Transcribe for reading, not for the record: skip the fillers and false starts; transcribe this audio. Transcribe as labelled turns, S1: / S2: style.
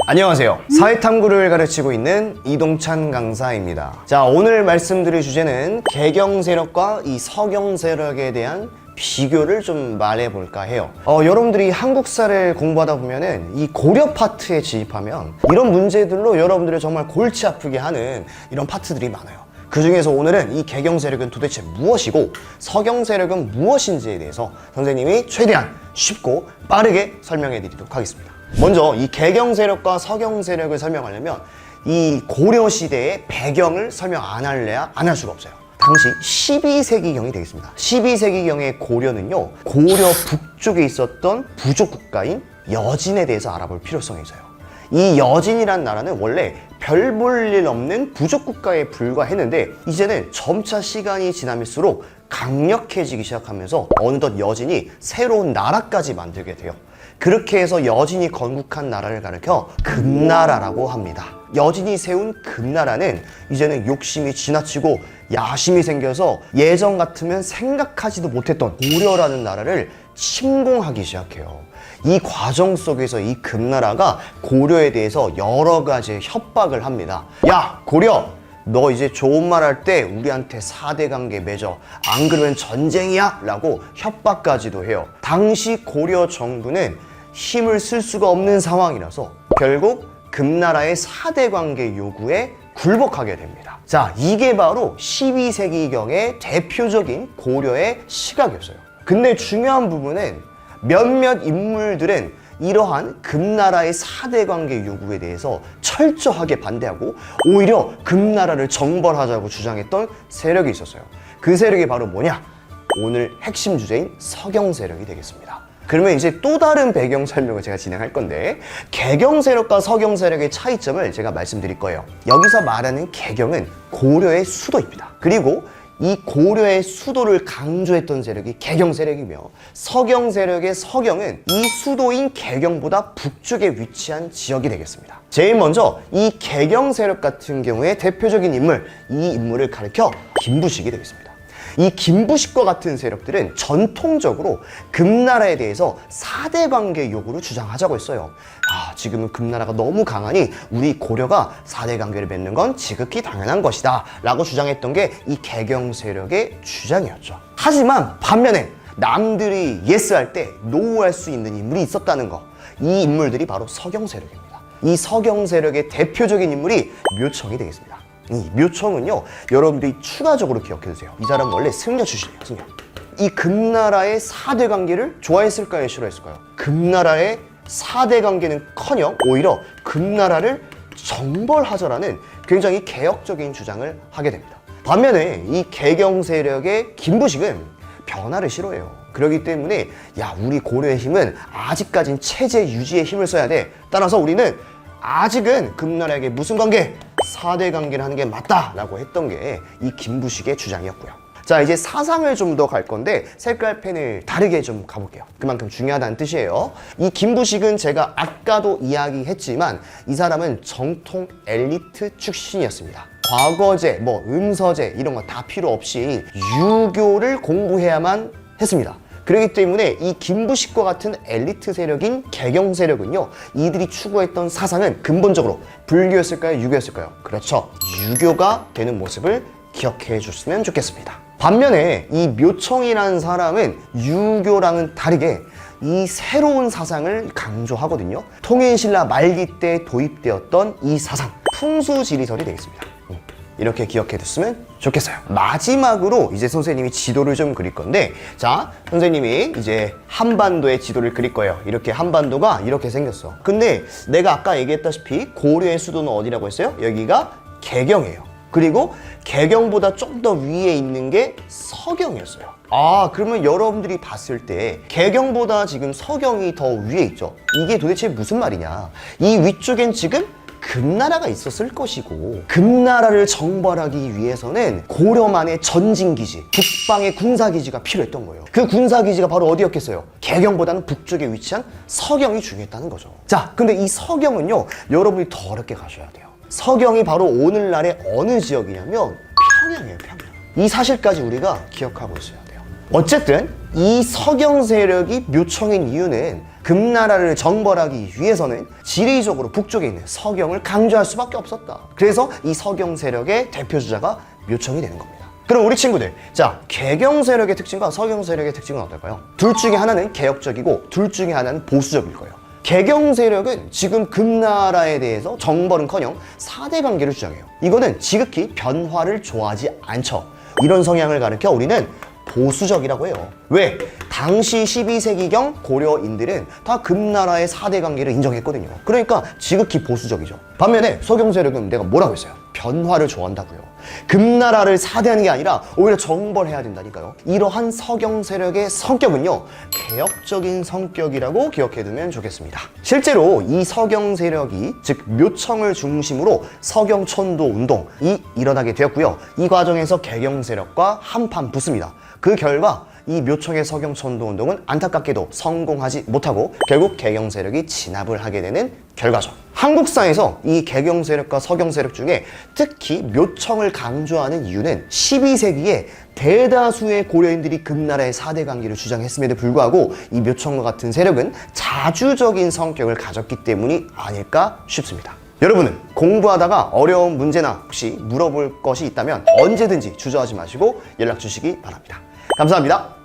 S1: 안녕하세요. 사회탐구를 가르치고 있는 이동찬 강사입니다. 자, 오늘 말씀드릴 주제는 개경 세력과 이 서경 세력에 대한 비교를 좀 말해볼까 해요. 여러분들이 한국사를 공부하다 보면은 이 고려 파트에 진입하면 이런 문제들로 여러분들을 정말 골치 아프게 하는 이런 파트들이 많아요. 그 중에서 오늘은 이 개경 세력은 도대체 무엇이고 서경 세력은 무엇인지에 대해서 선생님이 최대한 쉽고 빠르게 설명해 드리도록 하겠습니다. 먼저 이 개경 세력과 서경 세력을 설명하려면 이 고려 시대의 배경을 설명 안 할래야 안 할 수가 없어요. 당시 12세기경이 되겠습니다. 12세기경의 고려는요, 고려 북쪽에 있었던 부족 국가인 여진에 대해서 알아볼 필요성이 있어요. 이 여진이란 나라는 원래 별 볼 일 없는 부족 국가에 불과했는데 이제는 점차 시간이 지나면서 강력해지기 시작하면서 어느덧 여진이 새로운 나라까지 만들게 돼요. 그렇게 해서 여진이 건국한 나라를 가리켜 금나라라고 합니다. 여진이 세운 금나라는 이제는 욕심이 지나치고 야심이 생겨서 예전 같으면 생각하지도 못했던 고려라는 나라를 침공하기 시작해요. 이 과정 속에서 이 금나라가 고려에 대해서 여러 가지 협박을 합니다. 야, 고려! 너 이제 좋은 말 할 때 우리한테 4대 관계 맺어. 안 그러면 전쟁이야! 라고 협박까지도 해요. 당시 고려 정부는 힘을 쓸 수가 없는 상황이라서 결국 금나라의 4대 관계 요구에 굴복하게 됩니다. 자, 이게 바로 12세기경의 대표적인 고려의 시각이었어요. 근데 중요한 부분은 몇몇 인물들은 이러한 금나라의 4대 관계 요구에 대해서 철저하게 반대하고 오히려 금나라를 정벌하자고 주장했던 세력이 있었어요. 그 세력이 바로 뭐냐? 오늘 핵심 주제인 서경 세력이 되겠습니다. 그러면 이제 또 다른 배경 설명을 제가 진행할 건데, 개경 세력과 서경 세력의 차이점을 제가 말씀드릴 거예요. 여기서 말하는 개경은 고려의 수도입니다. 그리고 이 고려의 수도를 강조했던 세력이 개경 세력이며, 서경 세력의 서경은 이 수도인 개경보다 북쪽에 위치한 지역이 되겠습니다. 제일 먼저 이 개경 세력 같은 경우에 대표적인 인물, 이 인물을 가리켜 김부식이 되겠습니다. 이 김부식과 같은 세력들은 전통적으로 금나라에 대해서 4대 관계 요구를 주장하자고 했어요. 지금은 금나라가 너무 강하니 우리 고려가 4대 관계를 맺는 건 지극히 당연한 것이다 라고 주장했던 게 이 개경 세력의 주장이었죠. 하지만 반면에 남들이 예스 할 때 노 할 수 있는 인물이 있었다는 거, 이 인물들이 바로 서경 세력입니다. 이 서경 세력의 대표적인 인물이 묘청이 되겠습니다. 이 묘청은요, 여러분들이 추가적으로 기억해두세요. 이 사람은 원래 승려 출신이에요. 승려. 이 금나라의 4대 관계를 좋아했을까요? 싫어했을까요? 금나라의 4대 관계는커녕 오히려 금나라를 정벌하자라는 굉장히 개혁적인 주장을 하게 됩니다. 반면에 이 개경 세력의 김부식은 변화를 싫어해요. 그렇기 때문에 우리 고려의 힘은 아직까진 체제 유지의 힘을 써야 돼. 따라서 우리는 아직은 금나라에게 무슨 관계? 4대 관계를 하는 게 맞다라고 했던 게 이 김부식의 주장이었고요. 자, 이제 사상을 좀 더 갈 건데 색깔펜을 다르게 좀 가볼게요. 그만큼 중요하다는 뜻이에요. 이 김부식은 제가 아까도 이야기했지만 이 사람은 정통 엘리트 출신이었습니다. 과거제, 음서제 이런 거 다 필요 없이 유교를 공부해야만 했습니다. 그렇기 때문에 이 김부식과 같은 엘리트 세력인 개경 세력은요, 이들이 추구했던 사상은 근본적으로 불교였을까요? 유교였을까요? 그렇죠. 유교가 되는 모습을 기억해 줬으면 좋겠습니다. 반면에 이 묘청이라는 사람은 유교랑은 다르게 이 새로운 사상을 강조하거든요. 통일신라 말기 때 도입되었던 이 사상, 풍수지리설이 되겠습니다. 이렇게 기억해 뒀으면 좋겠어요. 마지막으로 이제 선생님이 지도를 좀 그릴 건데, 자, 선생님이 이제 한반도의 지도를 그릴 거예요. 이렇게 한반도가 이렇게 생겼어. 근데 내가 아까 얘기했다시피 고려의 수도는 어디라고 했어요? 여기가 개경이에요. 그리고 개경보다 좀 더 위에 있는 게 서경이었어요. 그러면 여러분들이 봤을 때 개경보다 지금 서경이 더 위에 있죠. 이게 도대체 무슨 말이냐? 이 위쪽엔 지금 금나라가 있었을 것이고, 금나라를 정벌하기 위해서는 고려만의 전진기지, 북방의 군사기지가 필요했던 거예요. 그 군사기지가 바로 어디였겠어요? 개경보다는 북쪽에 위치한 서경이 중요했다는 거죠. 자, 근데 이 서경은요, 여러분이 더 어렵게 가셔야 돼요. 서경이 바로 오늘날의 어느 지역이냐면 평양이에요. 평양. 이 사실까지 우리가 기억하고 있어야 돼요. 어쨌든 이 서경 세력이 묘청인 이유는 금나라를 정벌하기 위해서는 지리적으로 북쪽에 있는 서경을 강조할 수밖에 없었다. 그래서 이 서경 세력의 대표 주자가 묘청이 되는 겁니다. 그럼 우리 친구들, 자, 개경 세력의 특징과 서경 세력의 특징은 어떨까요? 둘 중에 하나는 개혁적이고 둘 중에 하나는 보수적일 거예요. 개경 세력은 지금 금나라에 대해서 정벌은커녕 4대 관계를 주장해요. 이거는 지극히 변화를 좋아하지 않죠. 이런 성향을 가리켜 우리는 보수적이라고 해요. 왜? 당시 12세기경 고려인들은 다 금나라의 4대 관계를 인정했거든요. 그러니까 지극히 보수적이죠. 반면에 서경 세력은 내가 뭐라고 했어요? 변화를 좋아한다고요. 금나라를 사대하는 게 아니라 오히려 정벌해야 된다니까요. 이러한 서경 세력의 성격은요, 개혁적인 성격이라고 기억해두면 좋겠습니다. 실제로 이 서경 세력이, 즉 묘청을 중심으로 서경촌도 운동이 일어나게 되었고요. 이 과정에서 개경 세력과 한판 붙습니다. 그 결과 이 묘청의 서경촌도 운동은 안타깝게도 성공하지 못하고 결국 개경 세력이 진압을 하게 되는 결과죠. 한국사에서 이 개경 세력과 서경 세력 중에 특히 묘청을 강조하는 이유는 12세기에 대다수의 고려인들이 금나라의 4대 관계를 주장했음에도 불구하고 이 묘청과 같은 세력은 자주적인 성격을 가졌기 때문이 아닐까 싶습니다. 여러분은 공부하다가 어려운 문제나 혹시 물어볼 것이 있다면 언제든지 주저하지 마시고 연락 주시기 바랍니다. 감사합니다.